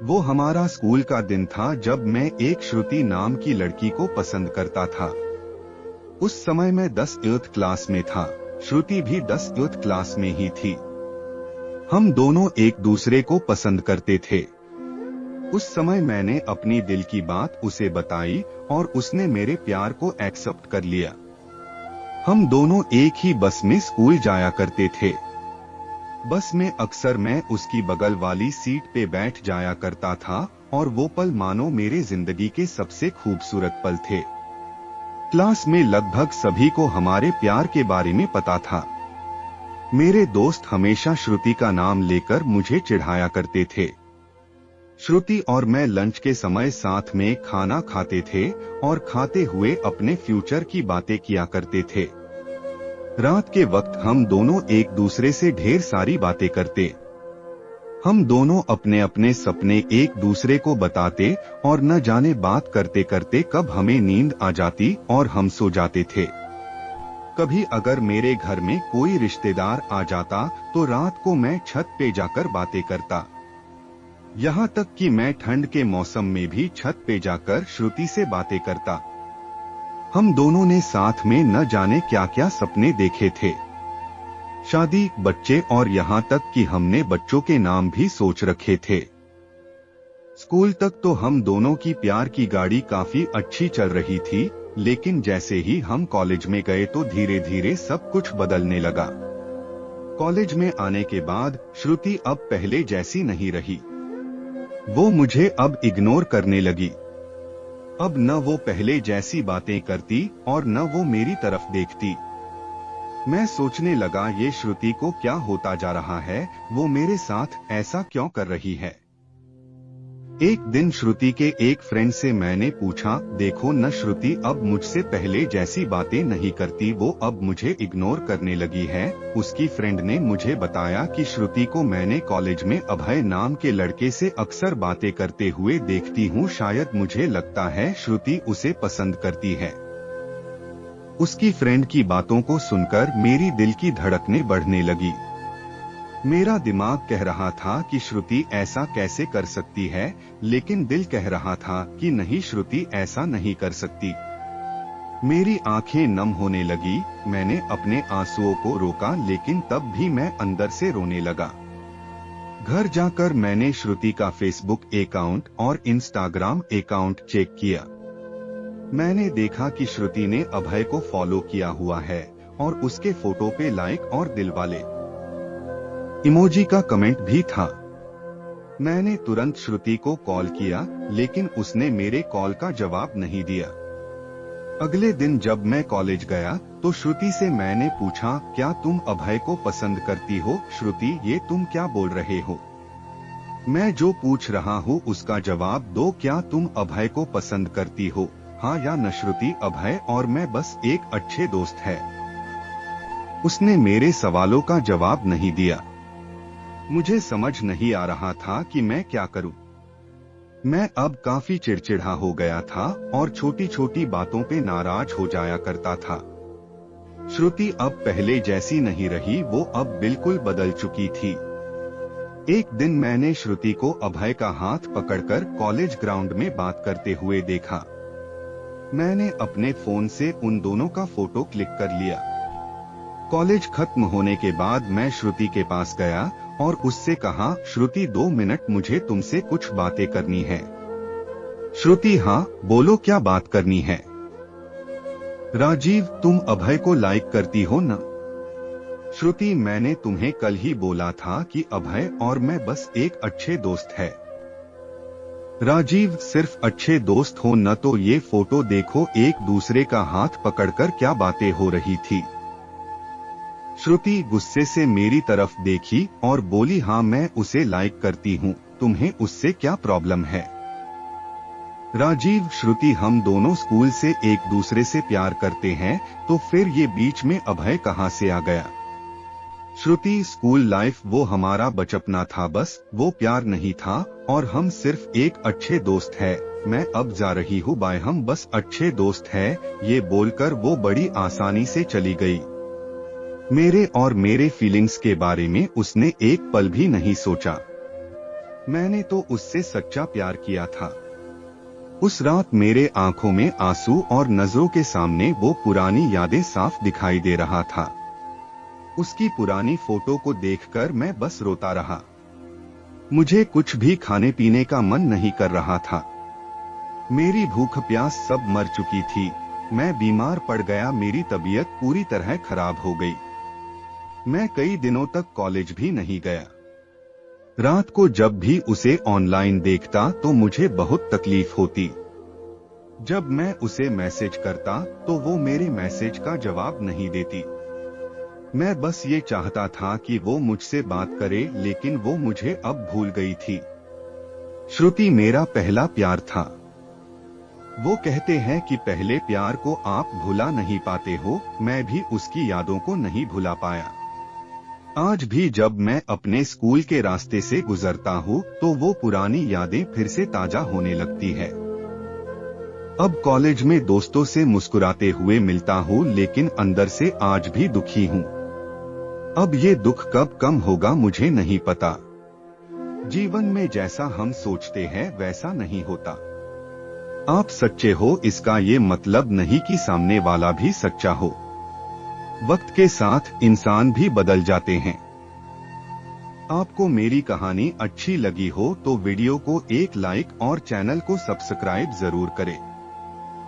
वो हमारा स्कूल का दिन था जब मैं एक श्रुति नाम की लड़की को पसंद करता था। उस समय मैं 10th क्लास में था, श्रुति भी 10th क्लास में ही थी। हम दोनों एक दूसरे को पसंद करते थे। उस समय मैंने अपनी दिल की बात उसे बताई और उसने मेरे प्यार को एक्सेप्ट कर लिया। हम दोनों एक ही बस में स्कूल जाया करते थे। बस में अक्सर मैं उसकी बगल वाली सीट पे बैठ जाया करता था और वो पल मानो मेरे जिंदगी के सबसे खूबसूरत पल थे। क्लास में लगभग सभी को हमारे प्यार के बारे में पता था। मेरे दोस्त हमेशा श्रुति का नाम लेकर मुझे चिढ़ाया करते थे। श्रुति और मैं लंच के समय साथ में खाना खाते थे और खाते हुए अपने फ्यूचर की बातें किया करते थे। रात के वक्त हम दोनों एक दूसरे से ढेर सारी बातें करते। हम दोनों अपने अपने सपने एक दूसरे को बताते और न जाने बात करते करते कब हमें नींद आ जाती और हम सो जाते थे। कभी अगर मेरे घर में कोई रिश्तेदार आ जाता तो रात को मैं छत पे जाकर बातें करता। यहाँ तक कि मैं ठंड के मौसम में भी छत पे जाकर श्रुति से बातें करता। हम दोनों ने साथ में न जाने क्या क्या सपने देखे थे। शादी, बच्चे और यहाँ तक कि हमने बच्चों के नाम भी सोच रखे थे। स्कूल तक तो हम दोनों की प्यार की गाड़ी काफी अच्छी चल रही थी, लेकिन जैसे ही हम कॉलेज में गए तो धीरे धीरे सब कुछ बदलने लगा। कॉलेज में आने के बाद श्रुति अब पहले जैसी नहीं रही। वो मुझे अब इग्नोर करने लगी। अब न वो पहले जैसी बातें करती और न वो मेरी तरफ देखती। मैं सोचने लगा ये श्रुति को क्या होता जा रहा है, वो मेरे साथ ऐसा क्यों कर रही है। एक दिन श्रुति के एक फ्रेंड से मैंने पूछा, देखो न श्रुति अब मुझसे पहले जैसी बातें नहीं करती, वो अब मुझे इग्नोर करने लगी है। उसकी फ्रेंड ने मुझे बताया कि श्रुति को मैंने कॉलेज में अभय नाम के लड़के से अक्सर बातें करते हुए देखती हूँ। शायद मुझे लगता है श्रुति उसे पसंद करती है। उसकी फ्रेंड की बातों को सुनकर मेरी दिल की धड़कनें बढ़ने लगी। मेरा दिमाग कह रहा था कि श्रुति ऐसा कैसे कर सकती है, लेकिन दिल कह रहा था कि नहीं, श्रुति ऐसा नहीं कर सकती। मेरी आंखें नम होने लगी। मैंने अपने आंसुओं को रोका, लेकिन तब भी मैं अंदर से रोने लगा। घर जाकर मैंने श्रुति का फेसबुक अकाउंट और इंस्टाग्राम अकाउंट चेक किया। मैंने देखा कि श्रुति ने अभय को फॉलो किया हुआ है और उसके फोटो पे लाइक और दिल वाले इमोजी का कमेंट भी था। मैंने तुरंत श्रुति को कॉल किया, लेकिन उसने मेरे कॉल का जवाब नहीं दिया। अगले दिन जब मैं कॉलेज गया तो श्रुति से मैंने पूछा, क्या तुम अभय को पसंद करती हो? श्रुति, ये तुम क्या बोल रहे हो? मैं जो पूछ रहा हूँ उसका जवाब दो। क्या तुम अभय को पसंद करती हो, हाँ या न? श्रुति, अभय और मैं बस एक अच्छे दोस्त हैं। उसने मेरे सवालों का जवाब नहीं दिया। मुझे समझ नहीं आ रहा था कि मैं क्या करूं। मैं अब काफी चिड़चिड़ा हो गया था और छोटी छोटी बातों पे नाराज हो जाया करता था। श्रुति अब पहले जैसी नहीं रही, वो अब बिल्कुल बदल चुकी थी। एक दिन मैंने श्रुति को अभय का हाथ पकड़कर कॉलेज ग्राउंड में बात करते हुए देखा। मैंने अपने फोन से उन दोनों का फोटो क्लिक कर लिया। कॉलेज खत्म होने के बाद मैं श्रुति के पास गया और उससे कहा, श्रुति 2 मिनट, मुझे तुमसे कुछ बातें करनी है। श्रुति, हाँ बोलो, क्या बात करनी है? राजीव, तुम अभय को लाइक करती हो न? श्रुति, मैंने तुम्हें कल ही बोला था कि अभय और मैं बस एक अच्छे दोस्त हैं। राजीव, सिर्फ अच्छे दोस्त हो न तो ये फोटो देखो, एक दूसरे का हाथ पकड़कर क्या बातें हो रही थी। श्रुति गुस्से से मेरी तरफ देखी और बोली, हाँ मैं उसे लाइक करती हूँ, तुम्हें उससे क्या प्रॉब्लम है? राजीव, श्रुति, हम दोनों स्कूल से एक दूसरे से प्यार करते हैं, तो फिर ये बीच में अभय कहाँ से आ गया? श्रुति, स्कूल लाइफ वो हमारा बचपना था, बस वो प्यार नहीं था और हम सिर्फ एक अच्छे दोस्त हैं। मैं अब जा रही हूँ, बाय, हम बस अच्छे दोस्त हैं। ये बोलकर वो बड़ी आसानी से चली गई। मेरे और मेरे फीलिंग्स के बारे में उसने एक पल भी नहीं सोचा। मैंने तो उससे सच्चा प्यार किया था। उस रात मेरे आंखों में आंसू और नजरों के सामने वो पुरानी यादें साफ दिखाई दे रहा था। उसकी पुरानी फोटो को देखकर मैं बस रोता रहा। मुझे कुछ भी खाने पीने का मन नहीं कर रहा था। मेरी भूख प्यास सब मर चुकी थी। मैं बीमार पड़ गया, मेरी तबीयत पूरी तरह खराब हो गई। मैं कई दिनों तक कॉलेज भी नहीं गया। रात को जब भी उसे ऑनलाइन देखता तो मुझे बहुत तकलीफ होती। जब मैं उसे मैसेज करता तो वो मेरे मैसेज का जवाब नहीं देती। मैं बस ये चाहता था कि वो मुझसे बात करे, लेकिन वो मुझे अब भूल गई थी। श्रुति मेरा पहला प्यार था। वो कहते हैं कि पहले प्यार को आप भुला नहीं पाते हो, मैं भी उसकी यादों को नहीं भुला पाया। आज भी जब मैं अपने स्कूल के रास्ते से गुजरता हूँ तो वो पुरानी यादें फिर से ताजा होने लगती है। अब कॉलेज में दोस्तों से मुस्कुराते हुए मिलता हूँ, लेकिन अंदर से आज भी दुखी हूँ। अब ये दुख कब कम होगा मुझे नहीं पता। जीवन में जैसा हम सोचते हैं वैसा नहीं होता। आप सच्चे हो इसका ये मतलब नहीं कि सामने वाला भी सच्चा हो। वक्त के साथ इंसान भी बदल जाते हैं। आपको मेरी कहानी अच्छी लगी हो तो वीडियो को एक लाइक और चैनल को सब्सक्राइब जरूर करें।